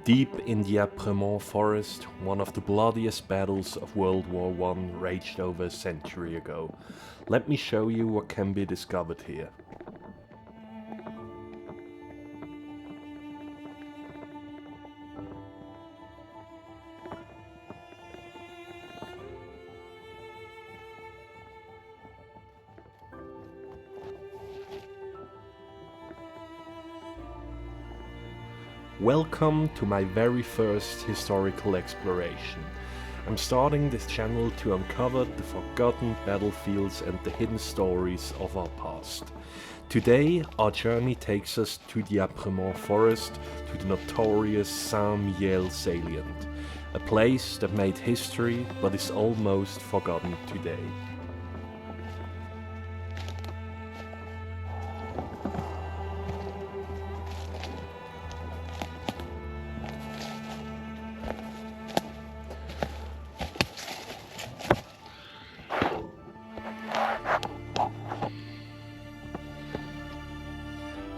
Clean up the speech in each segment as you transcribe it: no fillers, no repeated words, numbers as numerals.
Deep in the Apremont Forest, one of the bloodiest battles of World War I raged over a century ago. Let me show you what can be discovered here. Welcome to my very first historical exploration. I'm starting this channel to uncover the forgotten battlefields and the hidden stories of our past. Today our journey takes us to the Apremont Forest, to the notorious Saint-Mihiel salient, a place that made history but is almost forgotten today.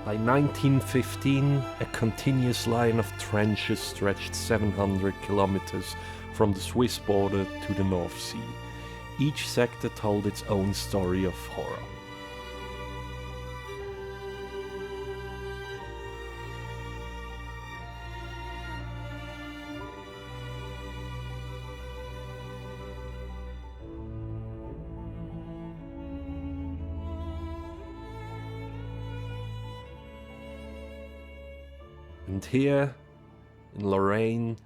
By 1915, a continuous line of trenches stretched 700 kilometers from the Swiss border to the North Sea. Each sector told its own story of horror. And here, in Lorraine,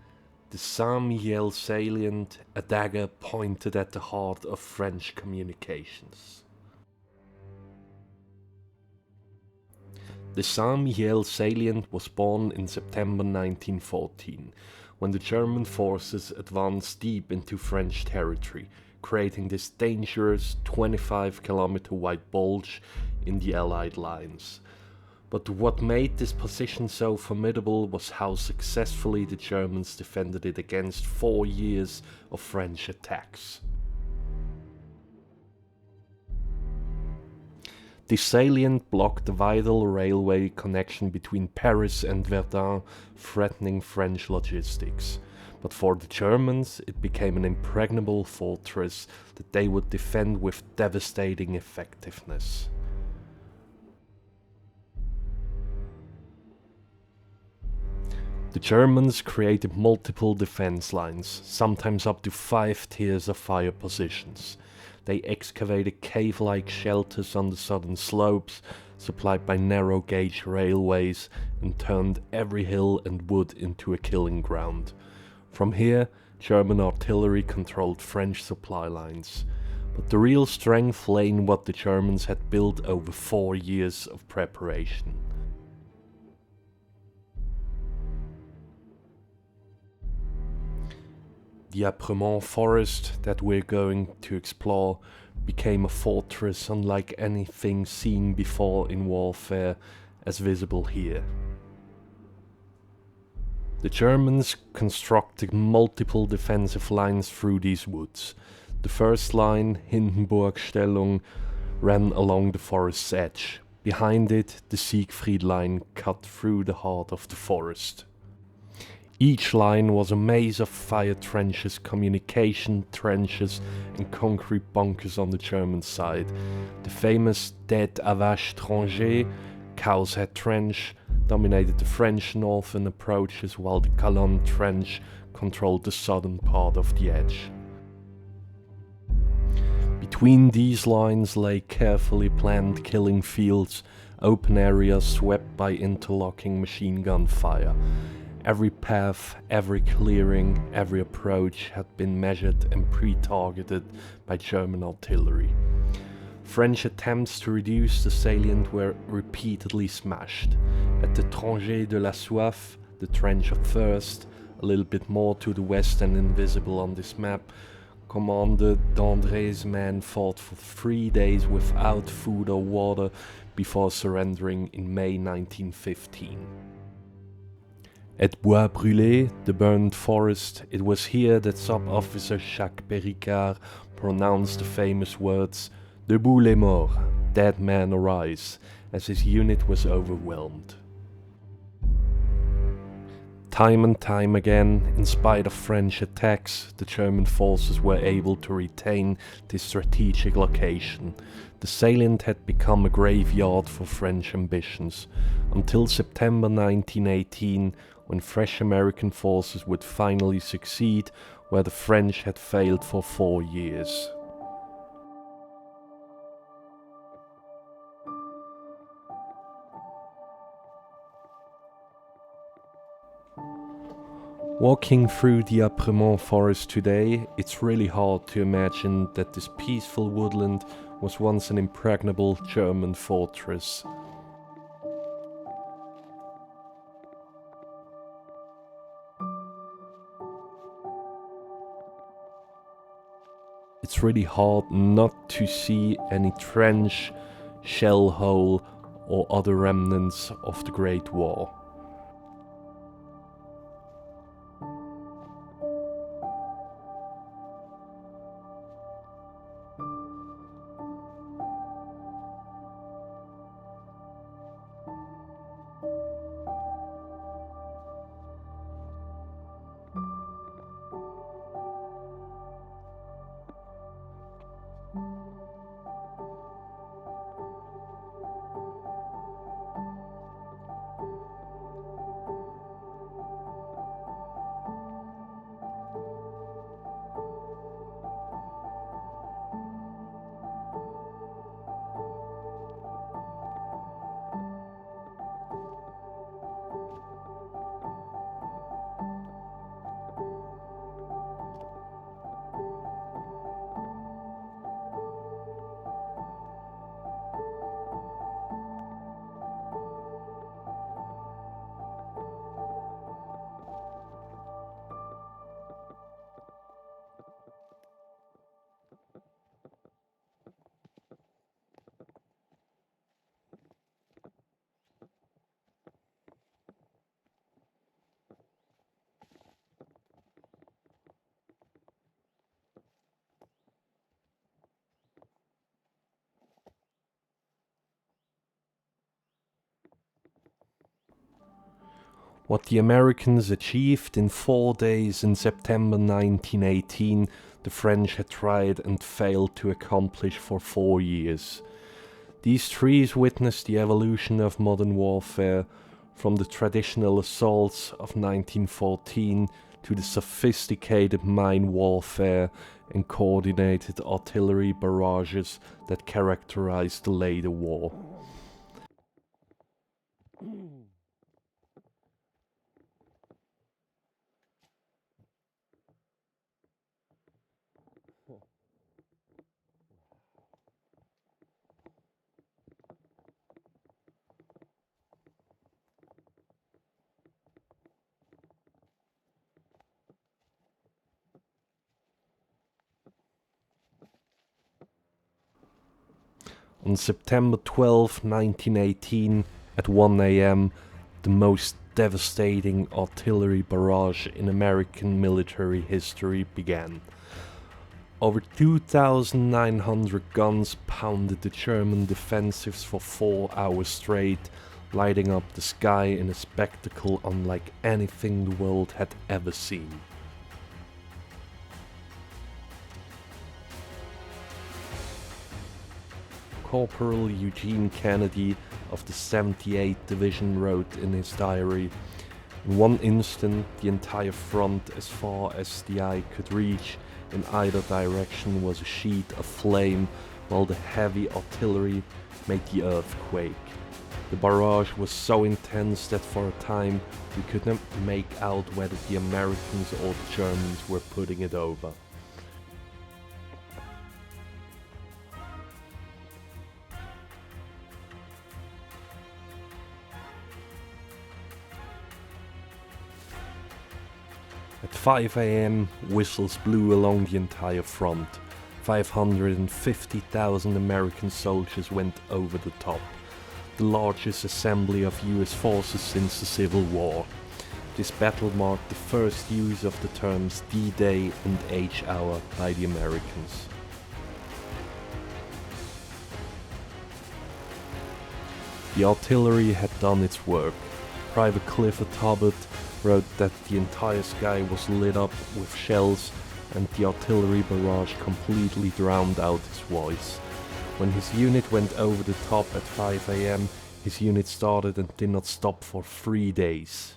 the Saint-Mihiel salient, a dagger pointed at the heart of French communications. The Saint-Mihiel salient was born in September 1914, when the German forces advanced deep into French territory, creating this dangerous 25-kilometer wide bulge in the Allied lines. But what made this position so formidable was how successfully the Germans defended it against 4 years of French attacks. The salient blocked the vital railway connection between Paris and Verdun, threatening French logistics. But for the Germans, it became an impregnable fortress that they would defend with devastating effectiveness. The Germans created multiple defense lines, sometimes up to 5 tiers of fire positions. They excavated cave-like shelters on the southern slopes, supplied by narrow-gauge railways, and turned every hill and wood into a killing ground. From here, German artillery controlled French supply lines. But the real strength lay in what the Germans had built over 4 years of preparation. The Apremont Forest that we're going to explore became a fortress unlike anything seen before in warfare, as visible here. The Germans constructed multiple defensive lines through these woods. The first line, Hindenburgstellung, ran along the forest's edge. Behind it, the Siegfried line cut through the heart of the forest. Each line was a maze of fire trenches, communication trenches and concrete bunkers on the German side. The famous Tête à Vache Tranchée, Cow's Head Trench, dominated the French northern approaches, while the Calonne Trench controlled the southern part of the edge. Between these lines lay carefully planned killing fields, open areas swept by interlocking machine gun fire. Every path, every clearing, every approach had been measured and pre-targeted by German artillery. French attempts to reduce the salient were repeatedly smashed. At the Tranchée de la Soif, the Trench of Thirst, a little bit more to the west and invisible on this map, Commander d'André's men fought for 3 days without food or water before surrendering in May 1915. At Bois Brûlé, the burned forest, it was here that Sub-Officer Jacques Péricard pronounced the famous words, "Debout les morts, dead men arise," as his unit was overwhelmed. Time and time again, in spite of French attacks, the German forces were able to retain this strategic location. The salient had become a graveyard for French ambitions, until September 1918, when fresh American forces would finally succeed where the French had failed for 4 years. Walking through the Apremont Forest today, it's really hard to imagine that this peaceful woodland was once an impregnable German fortress. It's really hard not to see any trench, shell hole, or other remnants of the Great War. What the Americans achieved in 4 days in September 1918, the French had tried and failed to accomplish for 4 years. These trees witnessed the evolution of modern warfare, from the traditional assaults of 1914 to the sophisticated mine warfare and coordinated artillery barrages that characterized the later war. On September 12, 1918, at 1 a.m., the most devastating artillery barrage in American military history began. Over 2,900 guns pounded the German defensives for 4 hours straight, lighting up the sky in a spectacle unlike anything the world had ever seen. Corporal Eugene Kennedy of the 78th Division wrote in his diary, "In one instant, the entire front, as far as the eye could reach, in either direction was a sheet of flame, while the heavy artillery made the earth quake. The barrage was so intense that for a time we could not make out whether the Americans or the Germans were putting it over." At 5 a.m., whistles blew along the entire front. 550,000 American soldiers went over the top, the largest assembly of US forces since the Civil War. This battle marked the first use of the terms D-Day and H-Hour by the Americans. The artillery had done its work. Private Clifford Hubbard, wrote that the entire sky was lit up with shells and the artillery barrage completely drowned out his voice. When his unit went over the top at 5 AM, his unit started and did not stop for 3 days.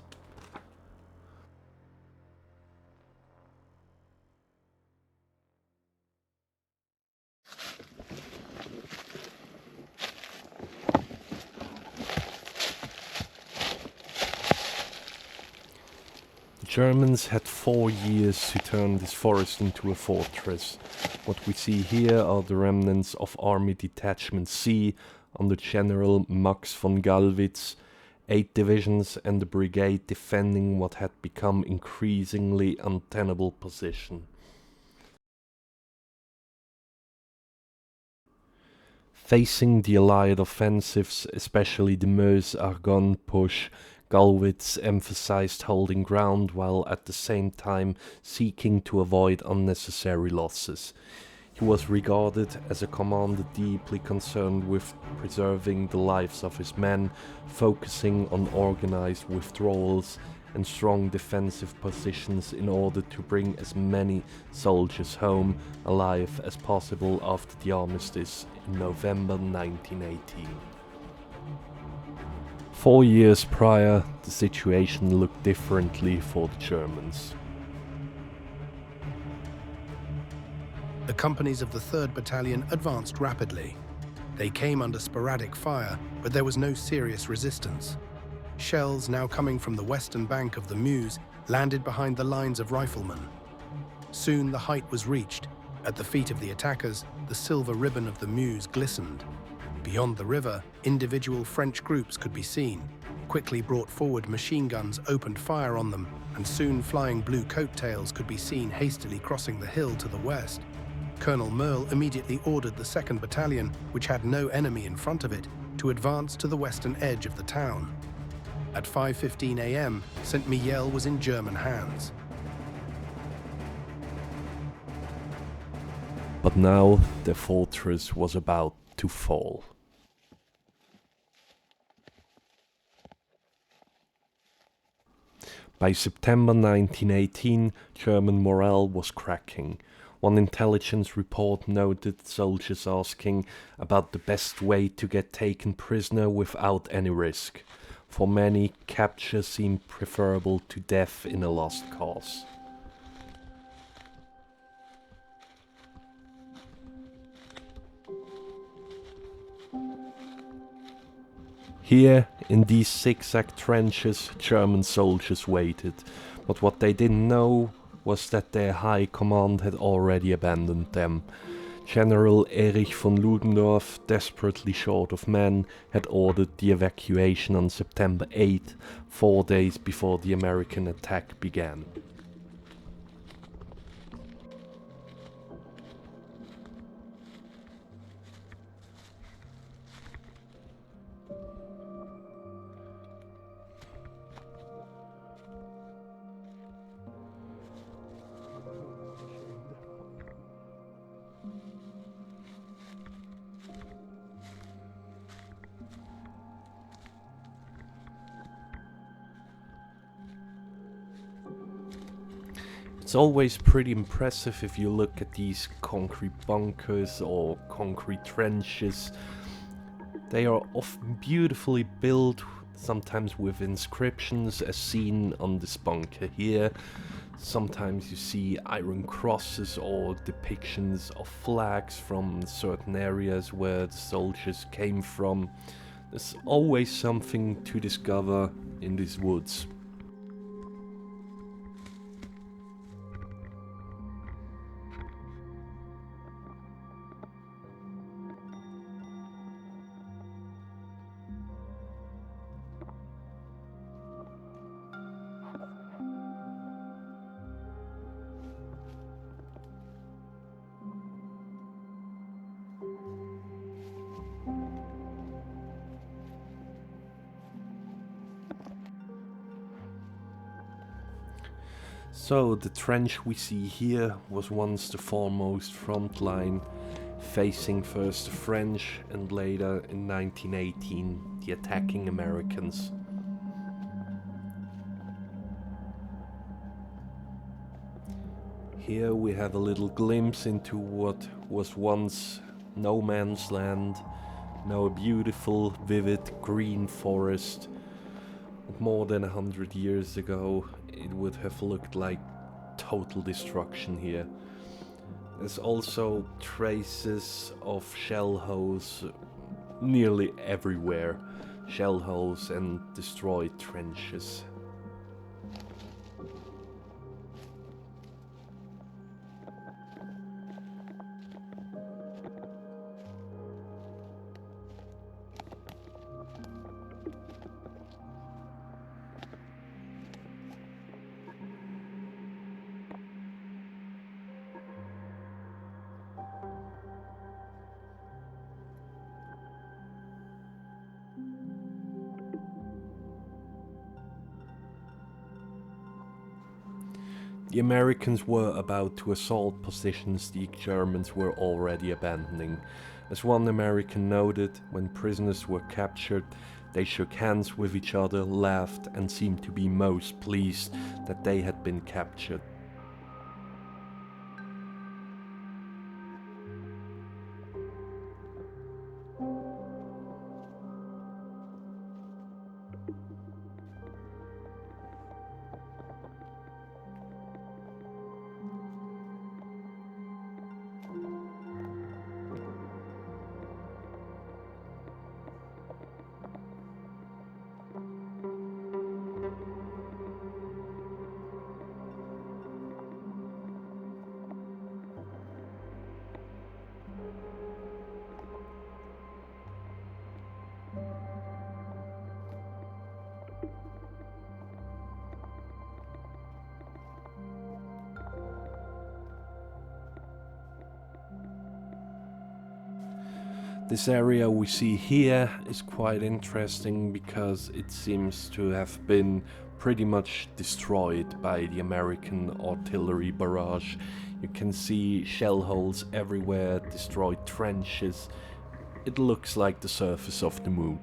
The Germans had 4 years to turn this forest into a fortress. What we see here are the remnants of Army Detachment C under General Max von Gallwitz, 8 divisions and a brigade defending what had become increasingly untenable position. Facing the Allied offensives, especially the Meuse-Argonne push, Gallwitz emphasized holding ground while at the same time seeking to avoid unnecessary losses. He was regarded as a commander deeply concerned with preserving the lives of his men, focusing on organized withdrawals and strong defensive positions in order to bring as many soldiers home alive as possible after the armistice in November 1918. 4 years prior, the situation looked differently for the Germans. The companies of the 3rd Battalion advanced rapidly. They came under sporadic fire, but there was no serious resistance. Shells, now coming from the western bank of the Meuse, landed behind the lines of riflemen. Soon the height was reached. At the feet of the attackers, the silver ribbon of the Meuse glistened. Beyond the river, individual French groups could be seen. Quickly brought forward machine guns opened fire on them, and soon flying blue coattails could be seen hastily crossing the hill to the west. Colonel Merle immediately ordered the 2nd Battalion, which had no enemy in front of it, to advance to the western edge of the town. At 5:15 AM, Saint-Mihiel was in German hands. But now the fortress was about to fall. By September 1918, German morale was cracking. One intelligence report noted soldiers asking about the best way to get taken prisoner without any risk. For many, capture seemed preferable to death in a lost cause. Here, in these zigzag trenches, German soldiers waited, but what they didn't know was that their high command had already abandoned them. General Erich von Ludendorff, desperately short of men, had ordered the evacuation on September 8, 4 days before the American attack began. It's always pretty impressive if you look at these concrete bunkers or concrete trenches. They are often beautifully built, sometimes with inscriptions as seen on this bunker here. Sometimes you see iron crosses or depictions of flags from certain areas where the soldiers came from. There's always something to discover in these woods. So the trench we see here was once the foremost front line, facing first the French and later in 1918 the attacking Americans. Here we have a little glimpse into what was once no man's land, now a beautiful, vivid green forest. More than 100 years ago, it would have looked like total destruction here. There's also traces of shell holes nearly everywhere. Shell holes and destroyed trenches. The Americans were about to assault positions the Germans were already abandoning. As one American noted, when prisoners were captured, they shook hands with each other, laughed, and seemed to be most pleased that they had been captured. This area we see here is quite interesting because it seems to have been pretty much destroyed by the American artillery barrage. You can see shell holes everywhere, destroyed trenches. It looks like the surface of the moon.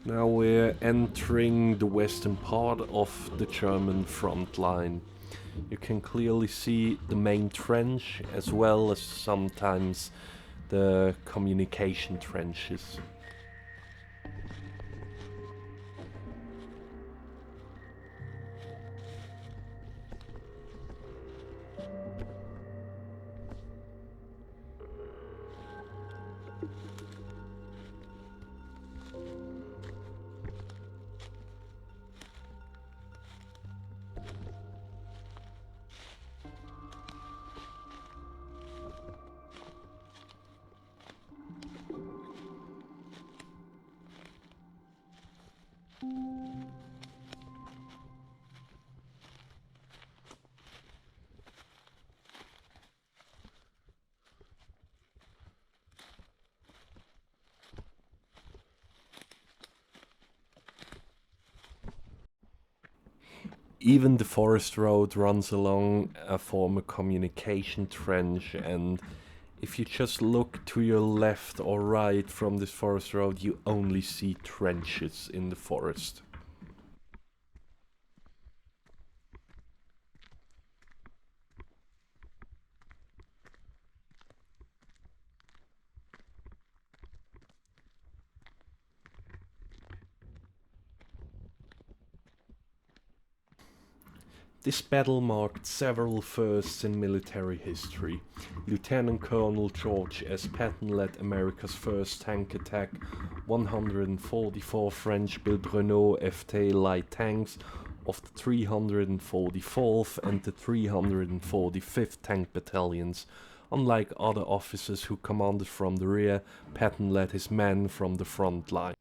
Now we're entering the western part of the German front line. You can clearly see the main trench as well as sometimes the communication trenches. Even the forest road runs along a former communication trench, and if you just look to your left or right from this forest road, you only see trenches in the forest. This battle marked several firsts in military history. Lieutenant Colonel George S. Patton led America's first tank attack. 144 French-built Renault FT light tanks of the 344th and the 345th Tank Battalions. Unlike other officers who commanded from the rear, Patton led his men from the front line.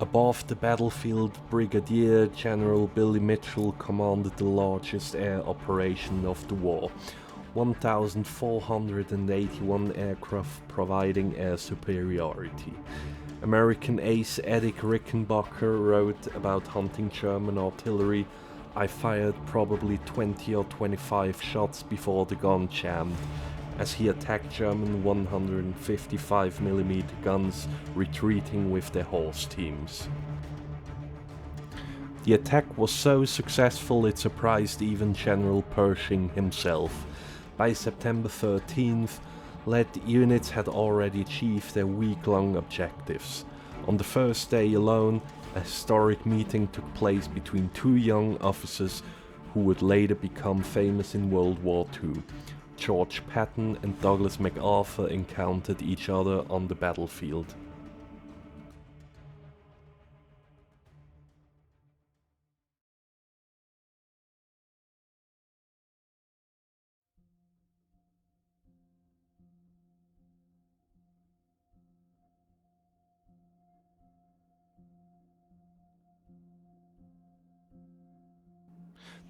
Above the battlefield, Brigadier General Billy Mitchell commanded the largest air operation of the war. 1,481 aircraft providing air superiority. American ace Eddie Rickenbacker wrote about hunting German artillery, "I fired probably 20 or 25 shots before the gun jammed," as he attacked German 155mm guns retreating with their horse teams. The attack was so successful it surprised even General Pershing himself. By September 13th, lead units had already achieved their week-long objectives. On the first day alone, a historic meeting took place between two young officers who would later become famous in World War II. George Patton and Douglas MacArthur encountered each other on the battlefield.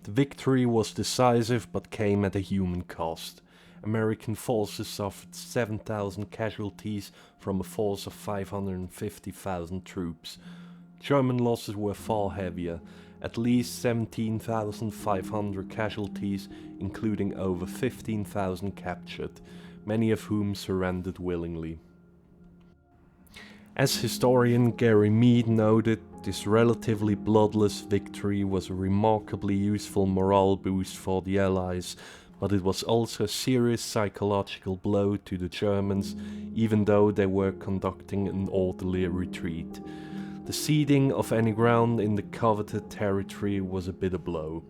The victory was decisive but came at a human cost. American forces suffered 7,000 casualties from a force of 550,000 troops. German losses were far heavier, at least 17,500 casualties, including over 15,000 captured, many of whom surrendered willingly. As historian Gary Mead noted, this relatively bloodless victory was a remarkably useful morale boost for the Allies, but it was also a serious psychological blow to the Germans, even though they were conducting an orderly retreat. The ceding of any ground in the coveted territory was a bitter blow.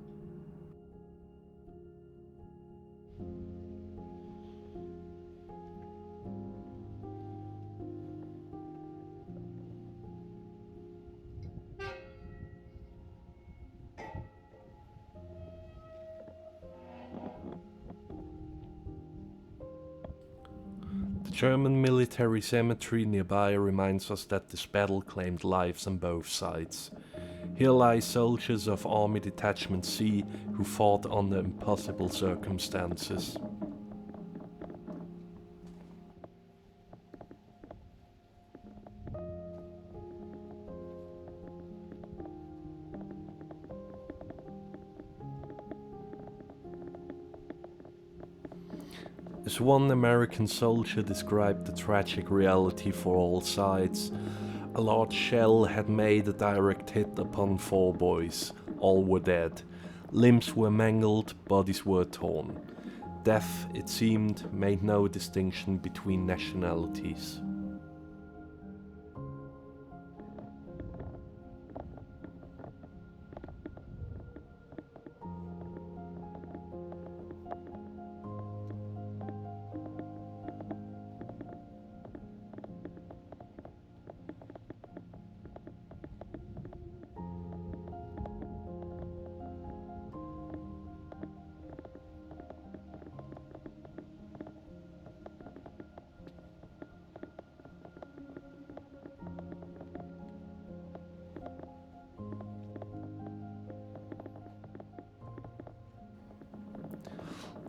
The German military cemetery nearby reminds us that this battle claimed lives on both sides. Here lie soldiers of Army Detachment C who fought under impossible circumstances. As one American soldier described the tragic reality for all sides, a large shell had made a direct hit upon 4 boys. All were dead. Limbs were mangled, bodies were torn. Death, it seemed, made no distinction between nationalities.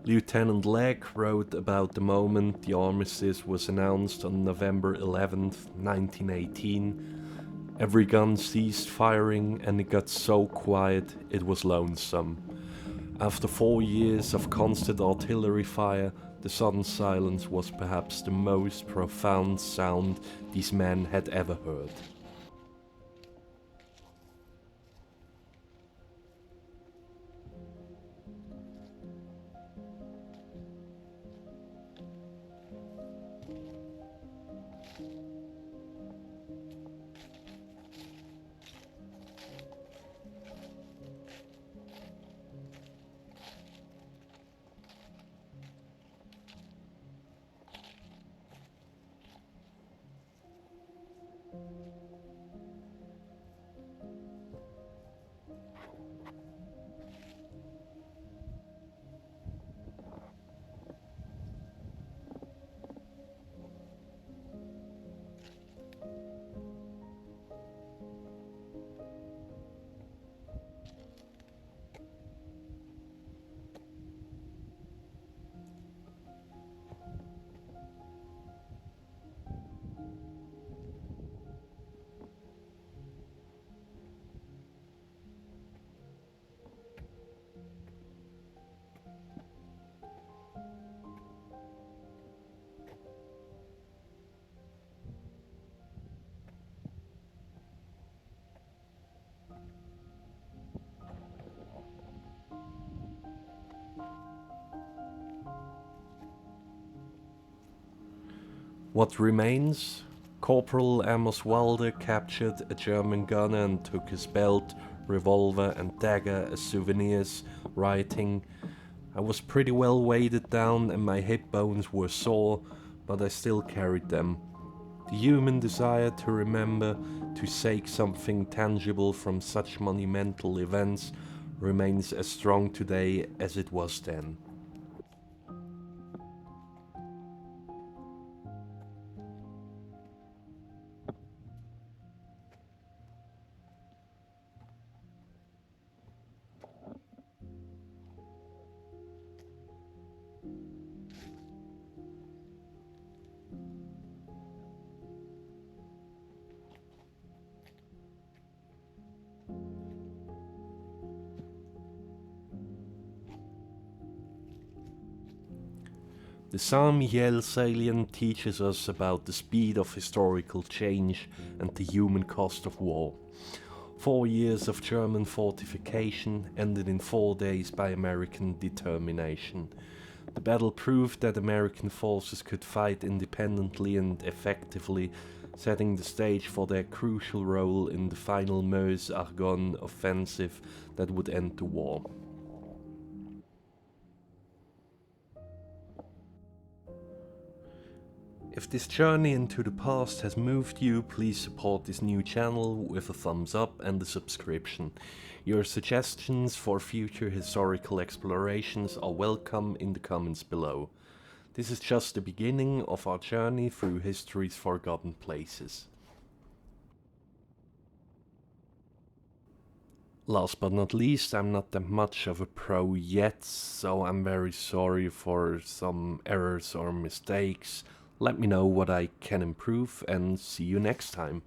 Lieutenant Legg wrote about the moment the armistice was announced on November 11, 1918. Every gun ceased firing and it got so quiet it was lonesome. After 4 years of constant artillery fire, the sudden silence was perhaps the most profound sound these men had ever heard. What remains? Corporal Amos Walder captured a German gunner and took his belt, revolver and dagger as souvenirs, writing, "I was pretty well weighted down and my hip bones were sore, but I still carried them. The human desire to remember, to take something tangible from such monumental events, remains as strong today as it was then." The Saint-Mihiel salient teaches us about the speed of historical change and the human cost of war. 4 years of German fortification ended in 4 days by American determination. The battle proved that American forces could fight independently and effectively, setting the stage for their crucial role in the final Meuse-Argonne offensive that would end the war. If this journey into the past has moved you, please support this new channel with a thumbs up and a subscription. Your suggestions for future historical explorations are welcome in the comments below. This is just the beginning of our journey through history's forgotten places. Last but not least, I'm not that much of a pro yet, so I'm very sorry for some errors or mistakes. Let me know what I can improve and see you next time.